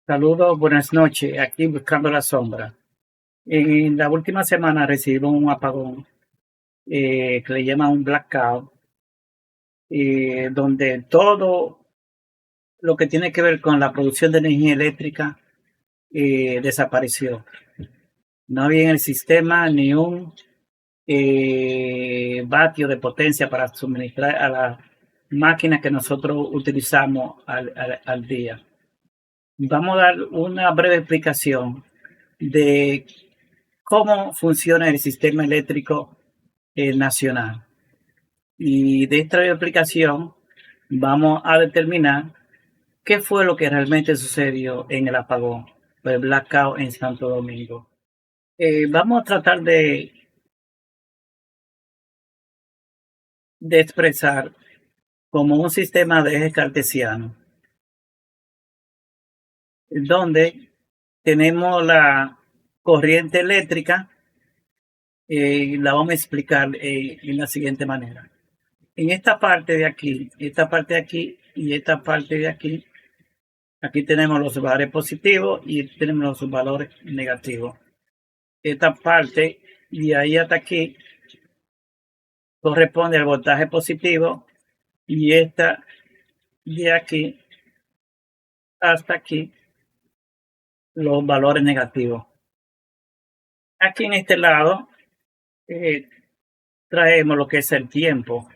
Saludos, buenas noches. Aquí buscando la sombra. En la última semana recibimos un apagón que le llaman un blackout, donde todo lo que tiene que ver con la producción de energía eléctrica desapareció. No había en el sistema ni un vatio de potencia para suministrar a las máquinas que nosotros utilizamos al día. Vamos a dar una breve explicación de cómo funciona el sistema eléctrico nacional. Y de esta explicación vamos a determinar qué fue lo que realmente sucedió en el apagón, el blackout en Santo Domingo. Vamos a tratar de expresar como un sistema de eje cartesiano, donde tenemos la corriente eléctrica, la vamos a explicar en la siguiente manera. En esta parte de aquí y esta parte de aquí, aquí tenemos los valores positivos y tenemos los valores negativos. Esta parte de ahí hasta aquí corresponde al voltaje positivo y esta de aquí hasta aquí los valores negativos. Aquí en este lado traemos lo que es el tiempo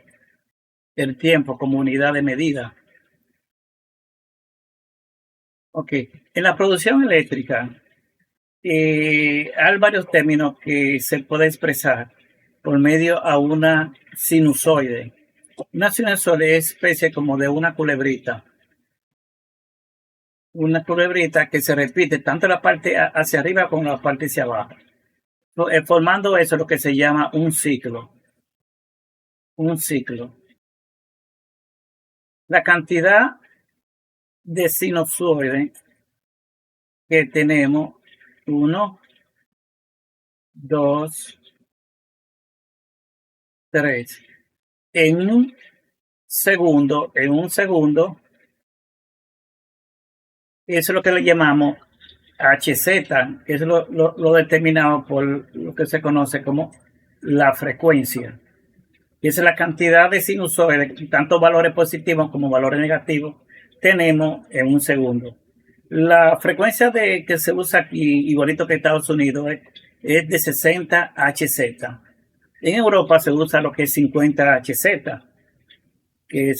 como unidad de medida. Ok, en la producción eléctrica hay varios términos que se puede expresar por medio a una sinusoide. Una sinusoide es especie como de una culebrita. Una culebrita que se repite tanto la parte hacia arriba como la parte hacia abajo. Formando eso lo que se llama un ciclo. Un ciclo. La cantidad de sinusoides que tenemos, 1, 2, 3. En un segundo, eso es lo que le llamamos HZ, que es lo determinado por lo que se conoce como la frecuencia. Y esa es la cantidad de sinusoides, tanto valores positivos como valores negativos, tenemos en un segundo. La frecuencia que se usa aquí, igualito que Estados Unidos, es de 60 Hz. En Europa se usa lo que es 50 Hz, que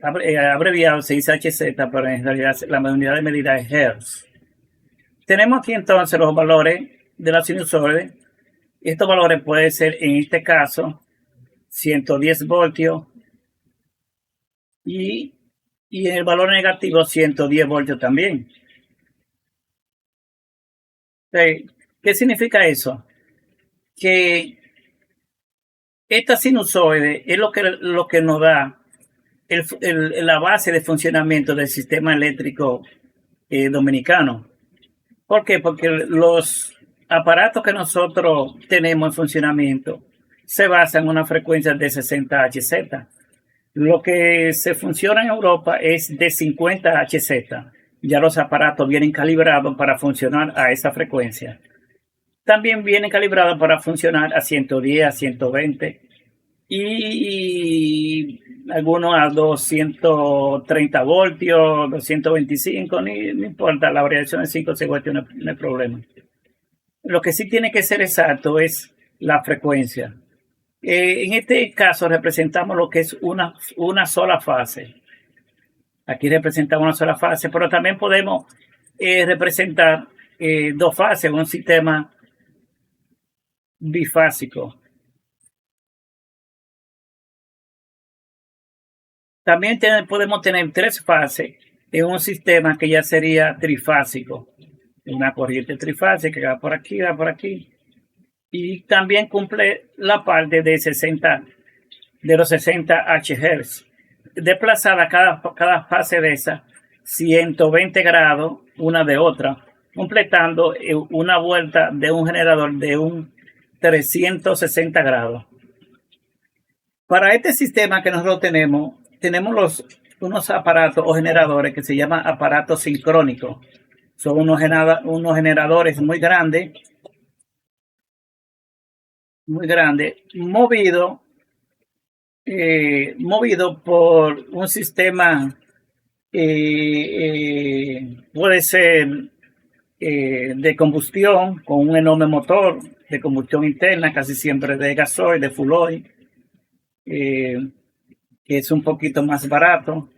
abreviado se dice Hz, pero en realidad la unidad de medida es Hertz. Tenemos aquí entonces los valores de la sinusoide. Estos valores pueden ser, en este caso, 110 voltios y en el valor negativo 110 voltios también. ¿Qué significa eso? Que esta sinusoide es lo que nos da la base de funcionamiento del sistema eléctrico dominicano. ¿Por qué? Porque los aparatos que nosotros tenemos en funcionamiento se basan en una frecuencia de 60 Hz. Lo que se funciona en Europa es de 50 Hz. Ya los aparatos vienen calibrados para funcionar a esa frecuencia. También vienen calibrados para funcionar a 110, a 120 y algunos a 230 voltios, 225, no importa, la variación de 5 voltios no hay problema. Lo que sí tiene que ser exacto es la frecuencia. En este caso representamos lo que es una sola fase. Aquí representamos una sola fase, pero también podemos representar dos fases, un sistema bifásico. También podemos tener tres fases en un sistema que ya sería trifásico. Una corriente trifásica que va por aquí. Y también cumple la parte de los 60 Hz. Desplazada cada fase de esa 120 grados una de otra, completando una vuelta de un generador de un 360 grados. Para este sistema que nosotros tenemos unos aparatos o generadores que se llaman aparatos sincrónicos. Son unos generadores muy grandes, movido por un sistema, puede ser de combustión, con un enorme motor de combustión interna, casi siempre de gasoil, de full oil, que es un poquito más barato.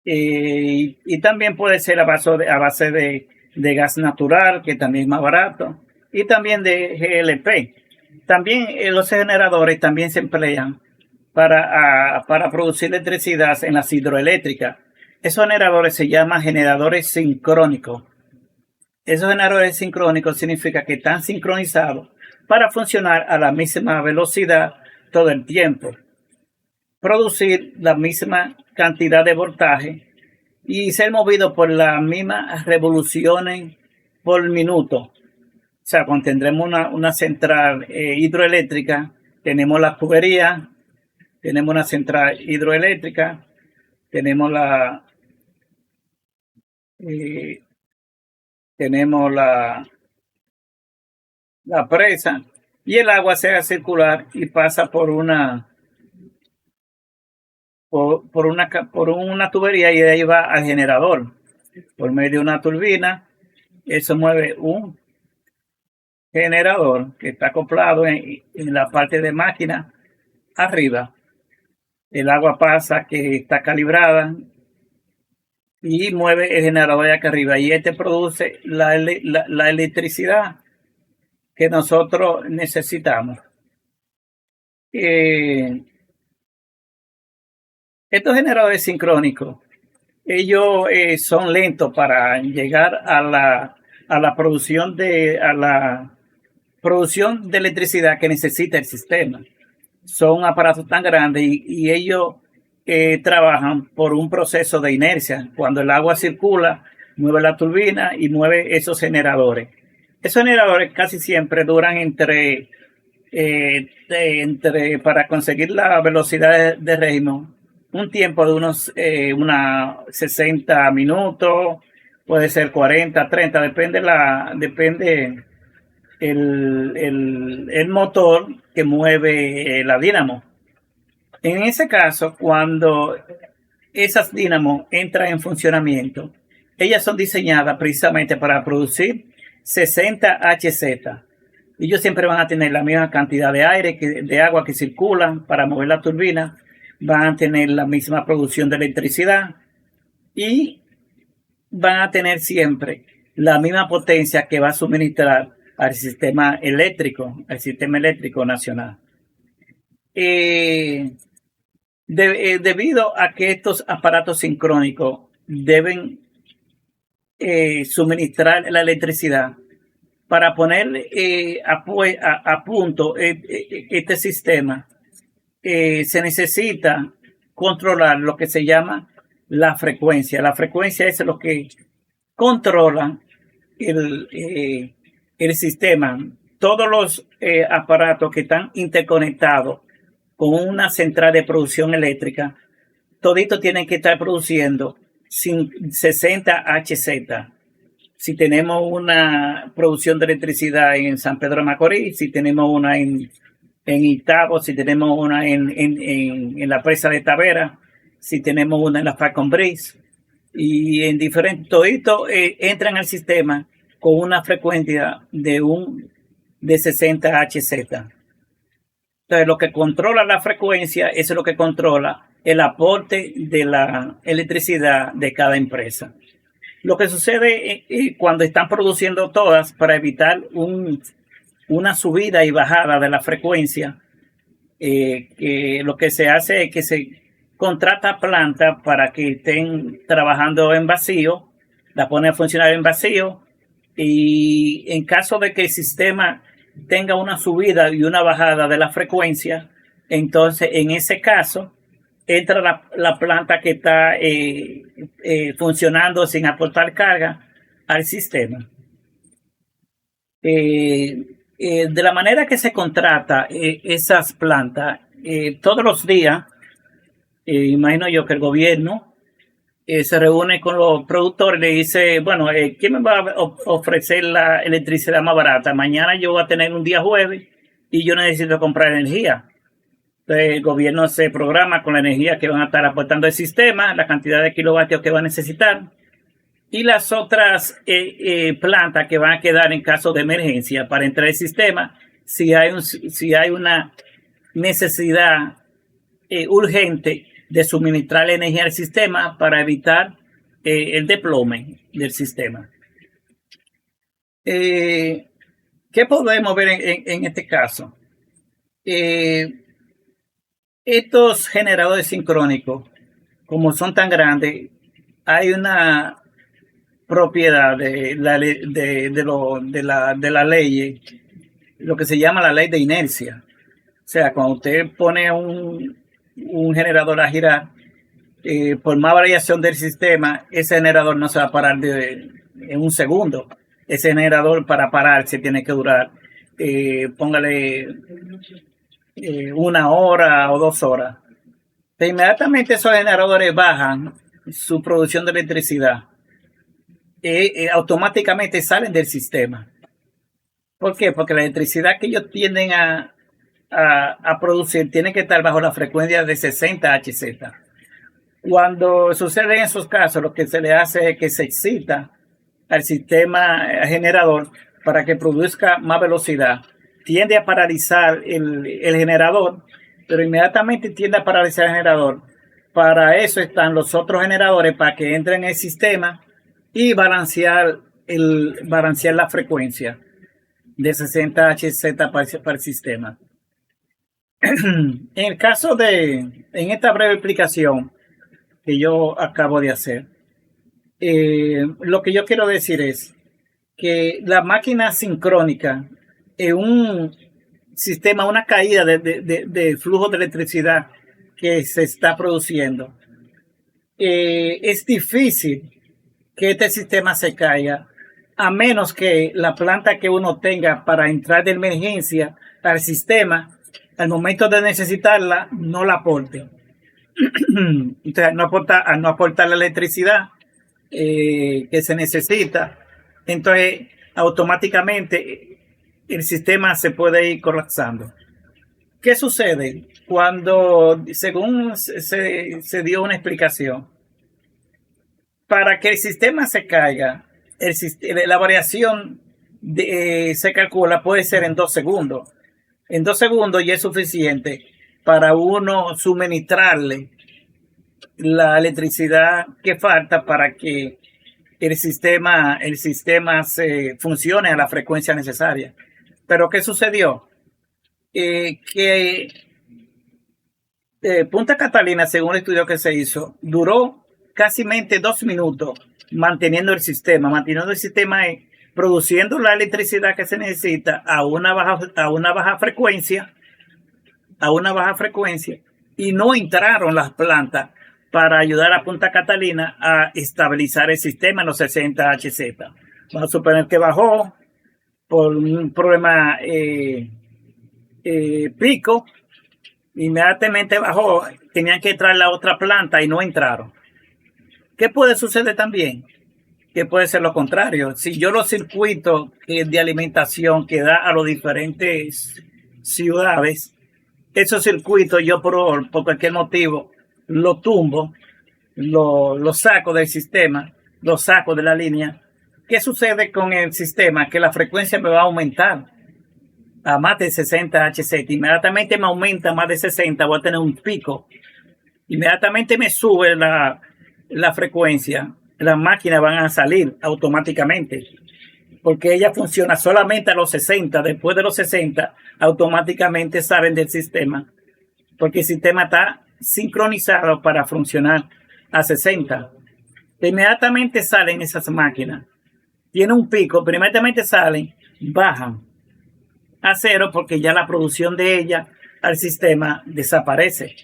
Y también puede ser a base de gas natural, que también es más barato, y también de GLP. También los generadores también se emplean para producir electricidad en las hidroeléctricas. Esos generadores se llaman generadores sincrónicos. Esos generadores sincrónicos significa que están sincronizados para funcionar a la misma velocidad todo el tiempo, producir la misma cantidad de voltaje y ser movido por las mismas revoluciones por minuto. O sea, cuando tendremos una central hidroeléctrica, tenemos la tubería, tenemos una central hidroeléctrica, tenemos la presa, y el agua se hace circular y pasa por una tubería, y de ahí va al generador por medio de una turbina. Eso mueve un generador que está acoplado en la parte de máquina arriba. El agua pasa, que está calibrada, y mueve el generador de acá arriba, y este produce la electricidad que nosotros necesitamos. Estos generadores sincrónicos, ellos son lentos para llegar a la producción de electricidad que necesita el sistema. Son aparatos tan grandes, y ellos trabajan por un proceso de inercia. Cuando el agua circula, mueve la turbina y mueve esos generadores. Esos generadores casi siempre duran para conseguir la velocidad de régimen, un tiempo de unos 60 minutos, puede ser 40, 30, depende el motor que mueve la dínamo. En ese caso, cuando esas dínamos entran en funcionamiento, ellas son diseñadas precisamente para producir 60 Hz. Ellos siempre van a tener la misma cantidad de aire, de agua que circula para mover la turbina, van a tener la misma producción de electricidad, y van a tener siempre la misma potencia que va a suministrar al sistema eléctrico nacional. Debido a que estos aparatos sincrónicos deben suministrar la electricidad, para poner a punto este sistema, se necesita controlar lo que se llama la frecuencia. La frecuencia es lo que controla el sistema. Todos los aparatos que están interconectados con una central de producción eléctrica, toditos tienen que estar produciendo 60 Hz. Si tenemos una producción de electricidad en San Pedro de Macorís, si tenemos una en Itabo, si tenemos una en la presa de Tavera, si tenemos una en la Falcon Breeze, y en diferentes, toditos entran al sistema con una frecuencia de 60 Hz. Entonces, lo que controla la frecuencia es lo que controla el aporte de la electricidad de cada empresa. Lo que sucede cuando están produciendo todas, para evitar una subida y bajada de la frecuencia, que lo que se hace es que se contrata plantas para que estén trabajando en vacío, la pone a funcionar en vacío, y en caso de que el sistema tenga una subida y una bajada de la frecuencia, entonces en ese caso entra la planta que está funcionando sin aportar carga al sistema. De la manera que se contrata esas plantas, todos los días, imagino yo que el gobierno se reúne con los productores y le dice, bueno, ¿quién me va a ofrecer la electricidad más barata? Mañana yo voy a tener un día jueves y yo necesito comprar energía. Entonces, el gobierno se programa con la energía que van a estar aportando el sistema, la cantidad de kilovatios que va a necesitar y las otras plantas que van a quedar en caso de emergencia para entrar al sistema si hay una necesidad urgente de suministrar energía al sistema para evitar el desplome del sistema. ¿Qué podemos ver en este caso? Estos generadores sincrónicos, como son tan grandes, hay una propiedad de la ley, lo que se llama la ley de inercia. O sea, cuando usted pone un generador a girar, por más variación del sistema, ese generador no se va a parar en un segundo. Ese generador para pararse tiene que durar, póngale 1 hora o 2 horas. Inmediatamente esos generadores bajan su producción de electricidad, automáticamente salen del sistema. ¿Por qué? Porque la electricidad que ellos tienden a producir tiene que estar bajo la frecuencia de 60 Hz. Cuando suceden esos casos, lo que se le hace es que se excita al sistema generador para que produzca más velocidad. Tiende a paralizar el generador, pero inmediatamente tiende a paralizar el generador. Para eso están los otros generadores, para que entren en el sistema y balancear la frecuencia de 60 Hz para el sistema. En el caso en esta breve explicación que yo acabo de hacer, lo que yo quiero decir es que la máquina sincrónica es un sistema, una caída de flujo de electricidad que se está produciendo. Es difícil que este sistema se caiga a menos que la planta que uno tenga para entrar de emergencia al sistema, al momento de necesitarla, no la aporte. Entonces, al no aportar la electricidad que se necesita, entonces automáticamente el sistema se puede ir colapsando. ¿Qué sucede? Cuando, según se dio una explicación, para que el sistema se caiga, la variación se calcula puede ser en 2 segundos. En 2 segundos ya es suficiente para uno suministrarle la electricidad que falta para que el sistema se funcione a la frecuencia necesaria. Pero ¿qué sucedió? Que Punta Catalina, según el estudio que se hizo, duró casi 2 minutos manteniendo el sistema produciendo la electricidad que se necesita a una baja frecuencia, y no entraron las plantas para ayudar a Punta Catalina a estabilizar el sistema en los 60 Hz. Vamos a suponer que bajó por un problema pico, inmediatamente bajó, tenían que entrar la otra planta y no entraron. ¿Qué puede suceder también? Que puede ser lo contrario. Si yo los circuitos de alimentación que da a las diferentes ciudades, esos circuitos yo por cualquier motivo lo tumbo, lo saco del sistema, lo saco de la línea. ¿Qué sucede con el sistema? Que la frecuencia me va a aumentar a más de 60 Hz. Inmediatamente me aumenta más de 60, voy a tener un pico. Inmediatamente me sube la frecuencia, las máquinas van a salir automáticamente, porque ella funciona solamente a los 60. Después de los 60, automáticamente salen del sistema, porque el sistema está sincronizado para funcionar a 60. Inmediatamente salen esas máquinas, tiene un pico, pero inmediatamente salen, bajan a 0, porque ya la producción de ella al sistema desaparece.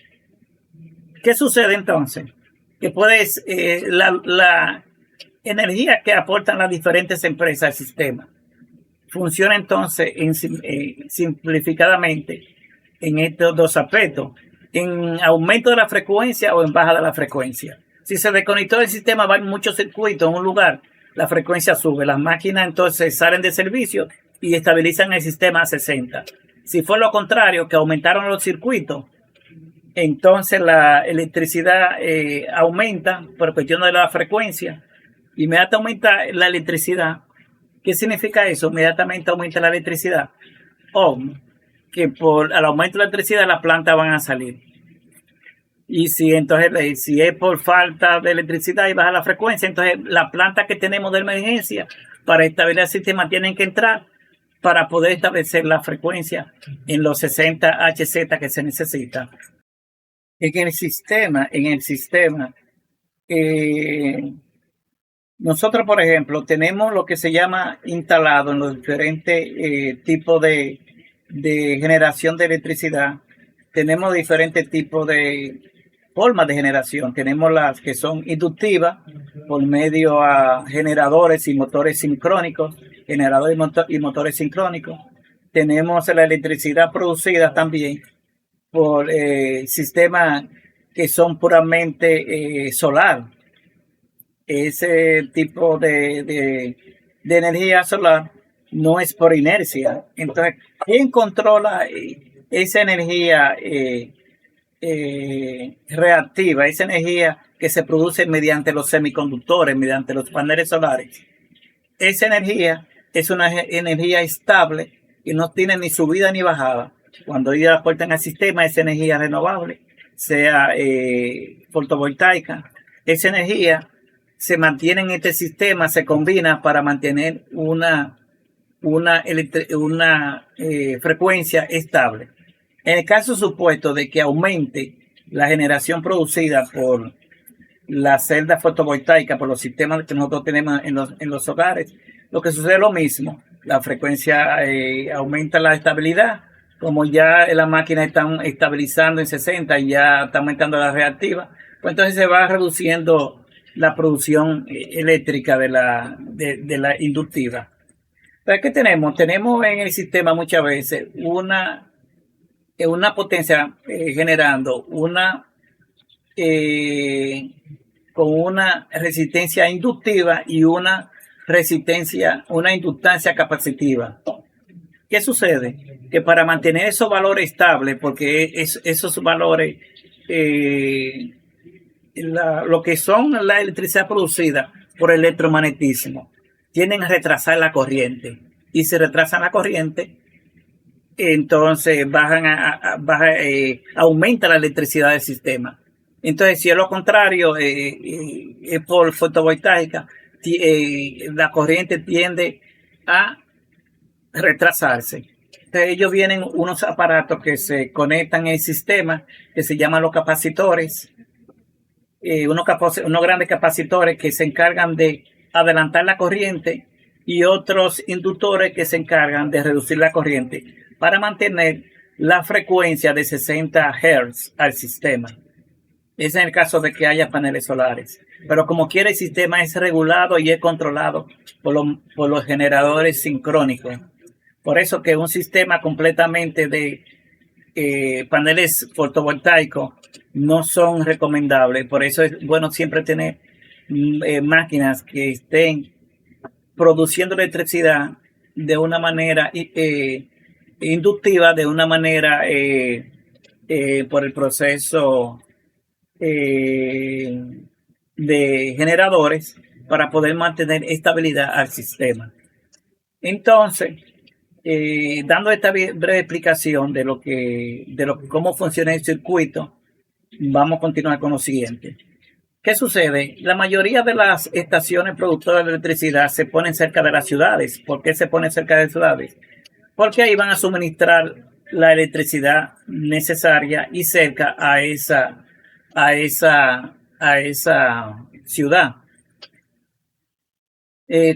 ¿Qué sucede entonces? Que la energía que aportan las diferentes empresas al sistema funciona entonces simplificadamente en estos 2 aspectos: en aumento de la frecuencia o en baja de la frecuencia. Si se desconectó el sistema, va en muchos circuitos en un lugar, la frecuencia sube. Las máquinas entonces salen de servicio y estabilizan el sistema a 60. Si fue lo contrario, que aumentaron los circuitos, entonces la electricidad aumenta por cuestión de la frecuencia. Inmediatamente aumenta la electricidad. ¿Qué significa eso? Inmediatamente aumenta la electricidad. Que al aumento de la electricidad las plantas van a salir. Y si entonces, si es por falta de electricidad y baja la frecuencia, entonces las plantas que tenemos de emergencia para establecer el sistema tienen que entrar para poder establecer la frecuencia en los 60 Hz que se necesita. En el sistema, nosotros, por ejemplo, tenemos lo que se llama instalado en los diferentes tipos de generación de electricidad. Tenemos diferentes tipos de formas de generación. Tenemos las que son inductivas por medio a generadores y motores sincrónicos, generadores y motores sincrónicos. Tenemos la electricidad producida también por sistemas que son puramente solar. Ese tipo de energía solar no es por inercia. Entonces, ¿quién controla esa energía reactiva, esa energía que se produce mediante los semiconductores, mediante los paneles solares? Esa energía es una energía estable y no tiene ni subida ni bajada. Cuando ellos aportan al sistema esa energía renovable, sea fotovoltaica, esa energía se mantiene en este sistema, se combina para mantener una frecuencia estable. En el caso supuesto de que aumente la generación producida por la celda fotovoltaica, por los sistemas que nosotros tenemos en los hogares, lo que sucede es lo mismo. La frecuencia aumenta la estabilidad. Como ya las máquinas están estabilizando en 60 y ya está aumentando la reactiva, pues entonces se va reduciendo la producción eléctrica de la inductiva. Entonces, ¿qué tenemos? Tenemos en el sistema muchas veces una potencia generando con una resistencia inductiva y una inductancia capacitiva. ¿Qué sucede? Que para mantener esos valores estables, porque esos valores, lo que son la electricidad producida por electromagnetismo, tienden a retrasar la corriente. Y si retrasan la corriente, entonces aumenta la electricidad del sistema. Entonces, si es lo contrario, es por fotovoltaica, la corriente tiende a retrasarse. Entonces, ellos vienen unos aparatos que se conectan en el sistema, que se llaman los capacitores, unos grandes capacitores que se encargan de adelantar la corriente y otros inductores que se encargan de reducir la corriente para mantener la frecuencia de 60 Hz al sistema. Es en el caso de que haya paneles solares. Pero como quiera, el sistema es regulado y es controlado por los generadores sincrónicos. Por eso que un sistema completamente de paneles fotovoltaicos no son recomendables. Por eso es bueno siempre tener máquinas que estén produciendo electricidad de una manera inductiva, de una manera por el proceso de generadores para poder mantener estabilidad al sistema. Entonces, dando esta breve explicación de cómo funciona el circuito, vamos a continuar con lo siguiente. ¿Qué sucede? La mayoría de las estaciones productoras de electricidad se ponen cerca de las ciudades. ¿Por qué se ponen cerca de las ciudades? Porque ahí van a suministrar la electricidad necesaria y cerca a esa ciudad.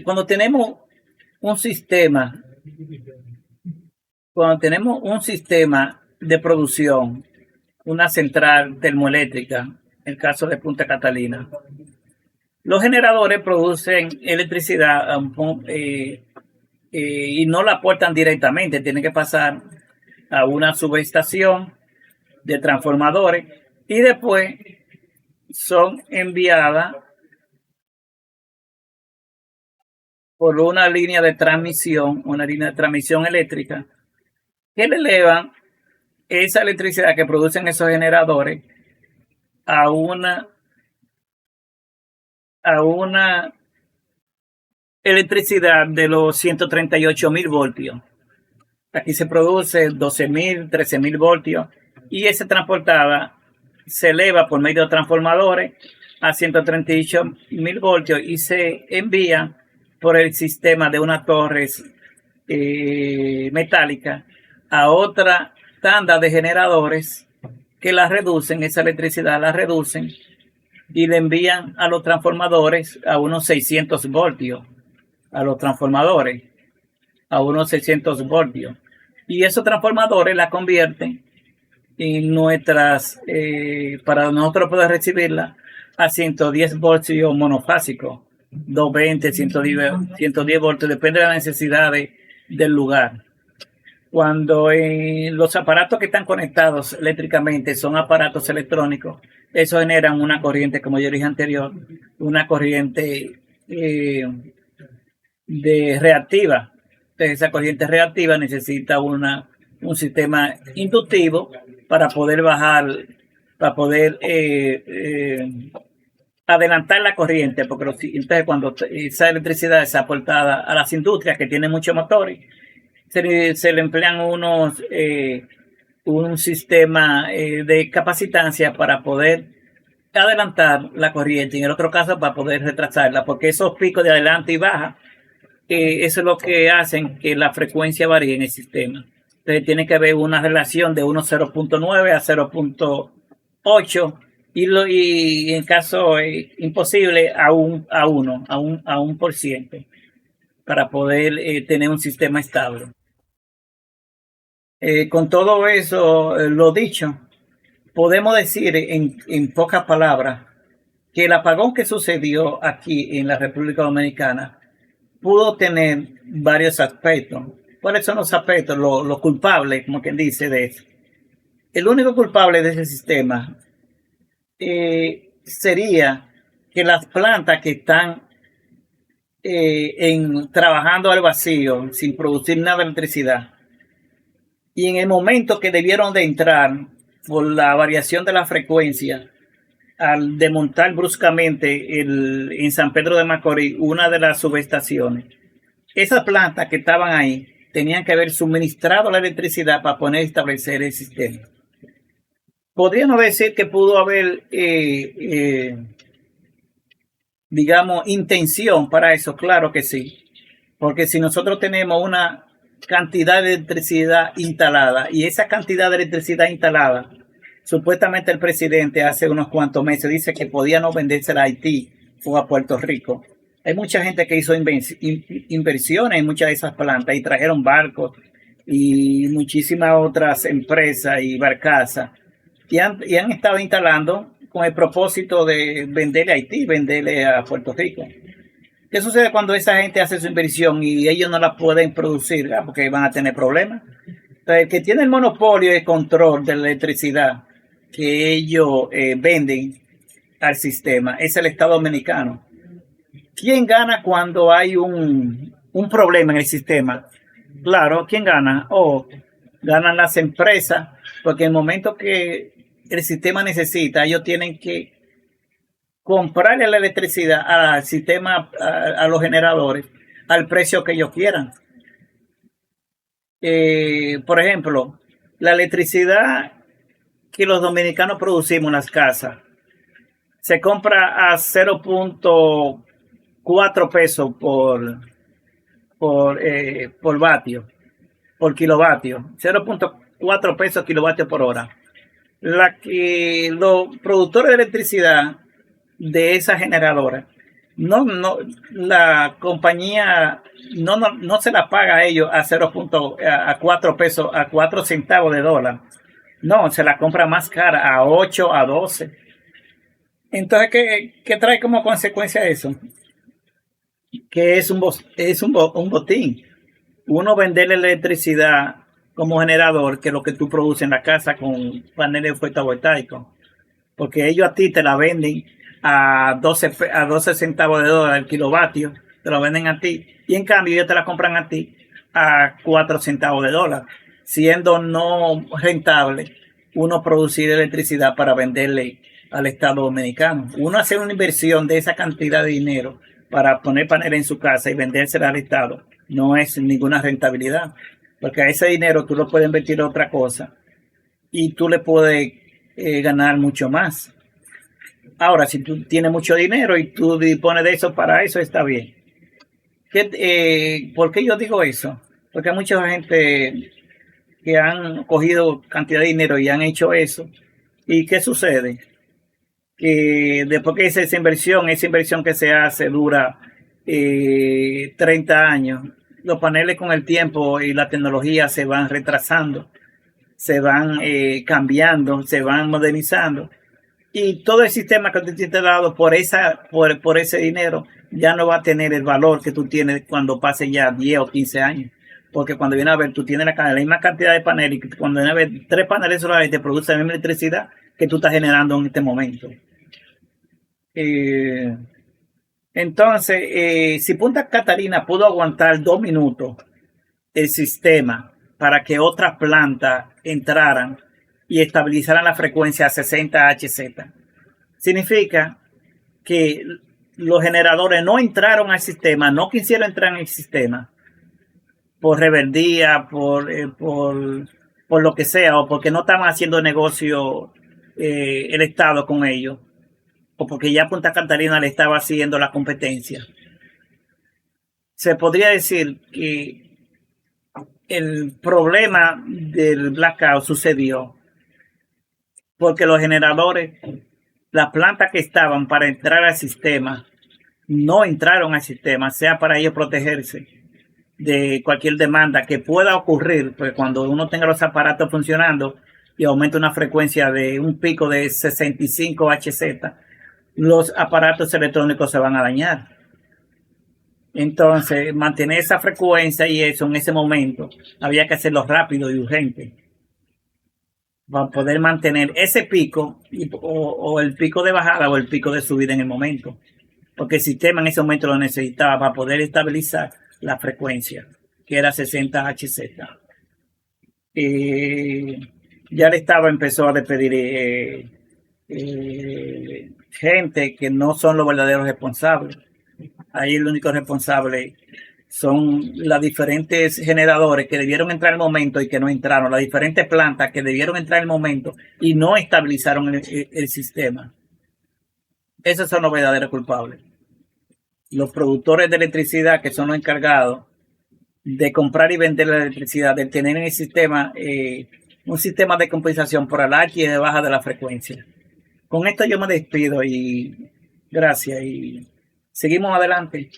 Cuando tenemos un sistema de producción, una central termoeléctrica, en el caso de Punta Catalina, los generadores producen electricidad y no la aportan directamente, tienen que pasar a una subestación de transformadores y después son enviadas por una línea de transmisión eléctrica, que le elevan esa electricidad que producen esos generadores a una electricidad de los 138.000 voltios. Aquí se produce 12.000, 13.000 voltios y esa transportada se eleva por medio de transformadores a 138.000 voltios y se envía por el sistema de unas torres metálicas a otra tanda de generadores que la reducen, esa electricidad la reducen y le envían a los transformadores a unos 600 voltios, a los transformadores a unos 600 voltios. Y esos transformadores la convierten en nuestras, para nosotros poder recibirla, a 110 voltios monofásicos, 220, 110 voltios, depende de las necesidades del lugar. Cuando los aparatos que están conectados eléctricamente son aparatos electrónicos, eso generan una corriente, como yo dije anterior, una corriente de reactiva. Entonces, esa corriente reactiva necesita un sistema inductivo para poder bajar, para poder adelantar la corriente, porque entonces cuando esa electricidad es aportada a las industrias que tienen muchos motores, se le emplean un sistema de capacitancia para poder adelantar la corriente, y en el otro caso para poder retrasarla, porque esos picos de adelante y baja, eso es lo que hacen que la frecuencia varíe en el sistema. Entonces tiene que haber una relación de 0.9 a 0.8 y en caso imposible a 1% para poder tener un sistema estable. Con todo eso, lo dicho, podemos decir en pocas palabras que el apagón que sucedió aquí en la República Dominicana pudo tener varios aspectos. ¿Cuáles son los aspectos? Los culpables, como quien dice, de eso. El único culpable de ese sistema sería que las plantas que están trabajando al vacío, sin producir nada de electricidad, y en el momento que debieron de entrar por la variación de la frecuencia, al desmontar bruscamente en San Pedro de Macorís una de las subestaciones, esas plantas que estaban ahí tenían que haber suministrado la electricidad para poder establecer el sistema. Podríamos decir que pudo haber, digamos, intención para eso, claro que sí, porque si nosotros tenemos una cantidad de electricidad instalada y esa cantidad de electricidad instalada, supuestamente el presidente hace unos cuantos meses dice que podía no vendérsela a Haití o a Puerto Rico. Hay mucha gente que hizo inversiones en muchas de esas plantas y trajeron barcos y muchísimas otras empresas y barcazas y han estado instalando con el propósito de venderle a Haití, venderle a Puerto Rico. ¿Qué sucede cuando esa gente hace su inversión y ellos no la pueden producir? Porque van a tener problemas. Entonces, el que tiene el monopolio y el control de la electricidad que ellos venden al sistema es el Estado Dominicano. ¿Quién gana cuando hay un problema en el sistema? Claro, ¿quién gana? Ganan las empresas, porque en el momento que el sistema necesita, ellos tienen que comprarle la electricidad al sistema, a los generadores, al precio que ellos quieran. Por ejemplo, la electricidad que los dominicanos producimos en las casas se compra a 0.4 pesos por vatio, por kilovatio, 0.4 pesos kilovatio por hora. Los productores de electricidad de esa generadora, la compañía no se la paga a ellos a 4 pesos, a 4 centavos de dólar. No, se la compra más cara, a 8, a 12. Entonces, ¿qué trae como consecuencia eso? Que es un botín. Uno vende la electricidad como generador, que es lo que tú produces en la casa con paneles fotovoltaicos. porque ellos a ti te la venden a 12 centavos de dólar el kilovatio, te lo venden a ti, y en cambio ellos te la compran a ti a 4 centavos de dólar, siendo no rentable uno producir electricidad para venderle al Estado dominicano. Uno hacer una inversión de esa cantidad de dinero para poner paneles en su casa y vendérsela al Estado no es ninguna rentabilidad, porque a ese dinero tú lo puedes invertir en otra cosa y tú le puedes ganar mucho más. Ahora, si tú tienes mucho dinero y tú dispones de eso para eso, está bien. ¿Por qué yo digo eso? Porque hay mucha gente que han cogido cantidad de dinero y han hecho eso. ¿Y qué sucede? Que después que esa inversión que se hace dura 30 años, los paneles con el tiempo y la tecnología se van retrasando, se van cambiando, se van modernizando. Y todo el sistema que tú te has dado por ese dinero ya no va a tener el valor que tú tienes cuando pase ya 10 o 15 años. Porque cuando viene a ver, tú tienes la misma cantidad de paneles y cuando viene a ver 3 paneles solares te produce la misma electricidad que tú estás generando en este momento. Entonces, si Punta Catalina pudo aguantar 2 minutos el sistema para que otras plantas entraran y estabilizaran la frecuencia a 60 Hz, significa que los generadores no entraron al sistema, no quisieron entrar en el sistema por rebeldía, por lo que sea, o porque no estaban haciendo negocio el Estado con ellos, o porque ya Punta Catalina le estaba haciendo la competencia. Se podría decir que el problema del blackout sucedió porque los generadores, las plantas que estaban para entrar al sistema, no entraron al sistema, sea para ellos protegerse de cualquier demanda que pueda ocurrir, pues cuando uno tenga los aparatos funcionando y aumenta una frecuencia de un pico de 65 Hz, los aparatos electrónicos se van a dañar. Entonces, mantener esa frecuencia y eso en ese momento, había que hacerlo rápido y urgente para poder mantener ese pico o el pico de bajada o el pico de subida en el momento, porque el sistema en ese momento lo necesitaba para poder estabilizar la frecuencia, que era 60 Hz. Ya el Estado empezó a despedir gente que no son los verdaderos responsables. Ahí el único responsable son las diferentes generadores que debieron entrar en el momento y que no entraron, las diferentes plantas que debieron entrar en el momento y no estabilizaron el sistema. Esos son los verdaderos culpables. Los productores de electricidad, que son los encargados de comprar y vender la electricidad, de tener en el sistema un sistema de compensación por alta y de baja de la frecuencia. Con esto yo me despido y gracias y seguimos adelante.